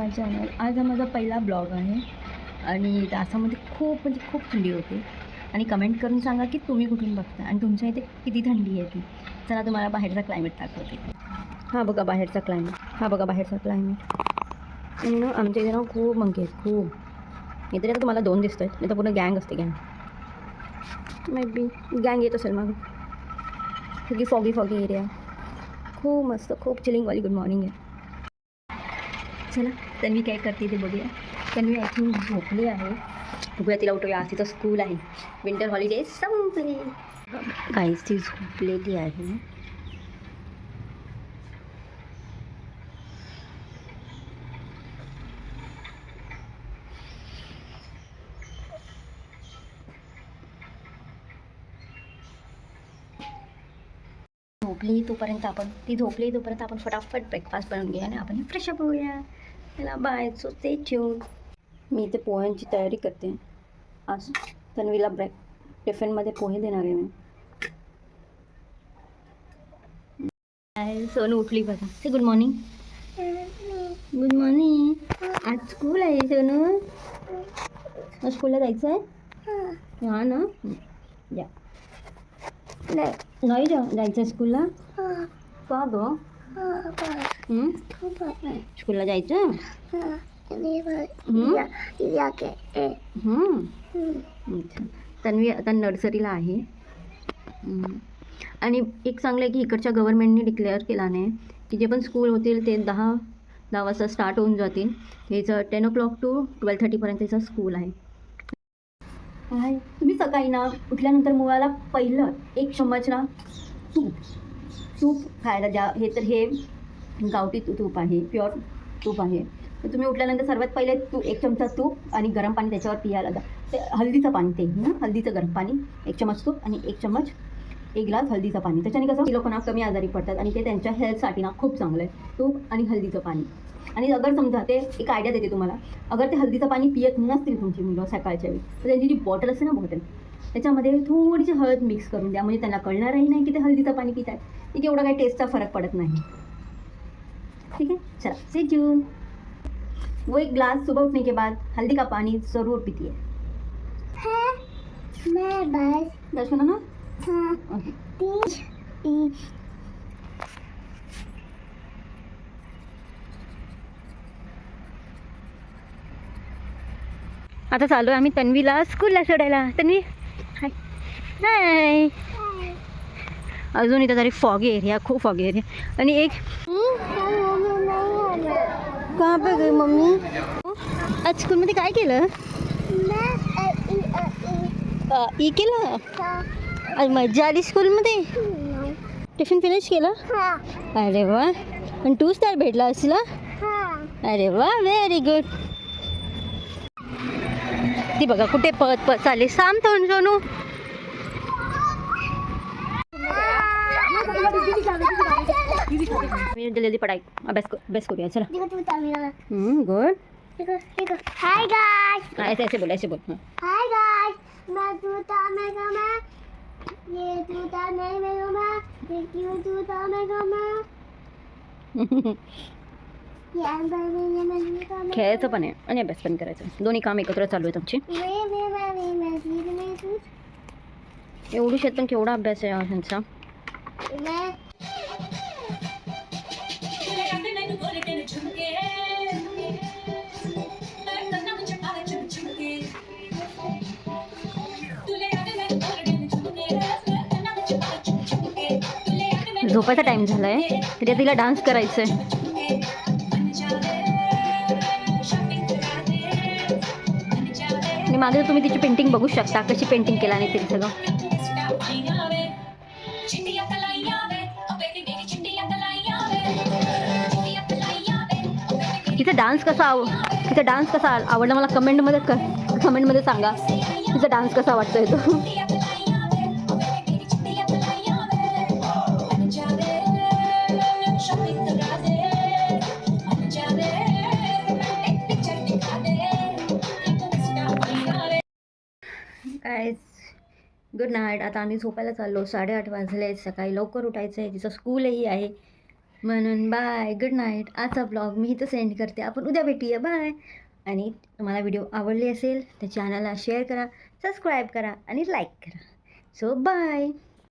माय channel. आज हा माझा पहिला ब्लॉग आहे आणि तासामध्ये खूप खूप थंडी होते आणि कमेंट करून सांगा की तुम्ही कुठून बघता आणि तुमच्या इथे किती थंडी आहे ती. चला तुम्हाला बाहेरचा क्लायमेट दाखवते. हा बघा बाहेरचा क्लायमेट. आणि ना आमच्या इथे ना खूप मंकी आहेत खूप. इथे तुम्हाला 2 दिसत आहेत, नाही तर पूर्ण गँग असते. मे बी गँग येत असेल मग. सगळी फॉगी एरिया, खूप मस्त, खूप चिलिंगवाली गुड मॉर्निंग आहे. चला तन्वी काय करते ते बघूया. तन्वी आय थिंक झोपली आहे. बघूया तिला उठूया. आज तिचं स्कूल आहे, विंटर हॉलिडेज संपले. काहीच ती झोपलेली आहे. ती झोपली तोपर्यंत आपण फटाफट ब्रेकफास्ट बनवून घेऊया आणि आपण फ्रेश अप होऊया. त्याला बाय. So stay tuned. मी इथे पोह्यांची तयारी करते. आज तन्वीला टिफिनमध्ये पोहे देणार आहे मी. सोनू उठली बघा. से गुड मॉर्निंग. Good morning. आज स्कूल आहे सोनू. स्कूलला जायचं आहे. हां ना. या नाही जायचं स्कूलला. का गं? स्कूलला जायचं. तन्वी आता नर्सरीला आहे. आणि एक चांगलं आहे की इकडच्या गव्हर्नमेंटने डिक्लेअर केला नाही की जे पण स्कूल होतील ते 10 वाजता स्टार्ट होऊन जातील. हेचं 10 o'clock to 12:30 याचं स्कूल आहे. तुम्ही सकाळी ना उठल्यानंतर मुलाला पहिलं 1 चम्मच ना तूप खायला द्या. हे गावठी तूप आहे, प्युअर तूप आहे. तर तुम्ही उठल्यानंतर सर्वात पहिले 1 चमचा तूप आणि गरम पाणी त्याच्यावर पियाला द्या. ते हळदीचं पाणी, हळदीचं गरम पाणी, 1 चम्मच तूप आणि 1 ग्लास हळदीचं पाणी. त्याच्याने कसं लोकांना कमी आजारी पडतात आणि ते त्यांच्या हेल्थसाठी ना खूप चांगलं आहे तूप आणि हळदीचं पाणी. आणि अगर समजा ते एक आयडिया देते तुम्हाला, अगर ते हळदीचं पाणी पियत नसतील तुमची मुलं सकाळच्या वेळी, तर त्यांची जी बॉटल असते ना त्याच्यामध्ये थोडीशी हळद मिक्स करून द्या. म्हणजे त्यांना कळणारही नाही की ते हळदीचं पाणी पित आहे. ठीक, एवढा काही टेस्टचा फरक पडत नाही. ठीक है, चला स्टे ट्यून. वो 1 ग्लास सुबह उठने के बाद हल्दी का पानी ज़रूर पीती है. बस सुना ना. आता चालू आहे आम्ही तन्वीला स्कूलला सोडायला. तन्वी हाय. हाय. अजून इथं तरी फॉगी एरिया, खूप फॉगी एरिया. आणि एक कहाँ पे गई मम्मी? आज स्कूलमध्ये काय केलं? ई केलं. आज मजा आली स्कूलमध्ये. टिफिन फिनिश केलं. अरे वा. आणि 2 स्टार भेटला असला. अरे वा, व्हेरी गुड. ती बघा कुठे पळत चालली. सांग सोनू. जल्दी पढ़ाई अभ्यास करूया. चला. गुड. Hi guys. ऐसे बोल. Hi guys. मैं जूता मैं ये जूता नहीं मैं ये क्यों जूता मैं खेळायचं पण आहे आणि अभ्यास पण करायचं. दोन्ही काम एकत्र चालू आहे तुमची. एवढी शेत पण केवढा अभ्यास आहे ह्यांचा. झोपायचा टाइम झालाय तरी तिला डान्स करायचंय. आणि मागे तुम्ही तिची पेंटिंग बघू शकता, कशी पेंटिंग केला नाही तिने सगळं. तिचा डान्स कसा आवडला मला कमेंटमध्ये सांगा. तिचा डान्स कसा वाटतोय तो. Good night. आता आम्ही झोपायला चाललो. 8:30 वाजले. सकाळी लवकर उठायचं आहे. तिचं स्कूलही आहे. म्हणून बाय, गुड नाईट. आजचा ब्लॉग मी इथं सेंड करते. आपण उद्या भेटूया. बाय. आणि तुम्हाला व्हिडिओ आवडली असेल तर चॅनलला शेअर करा, सबस्क्राईब करा आणि लाईक करा. So bye.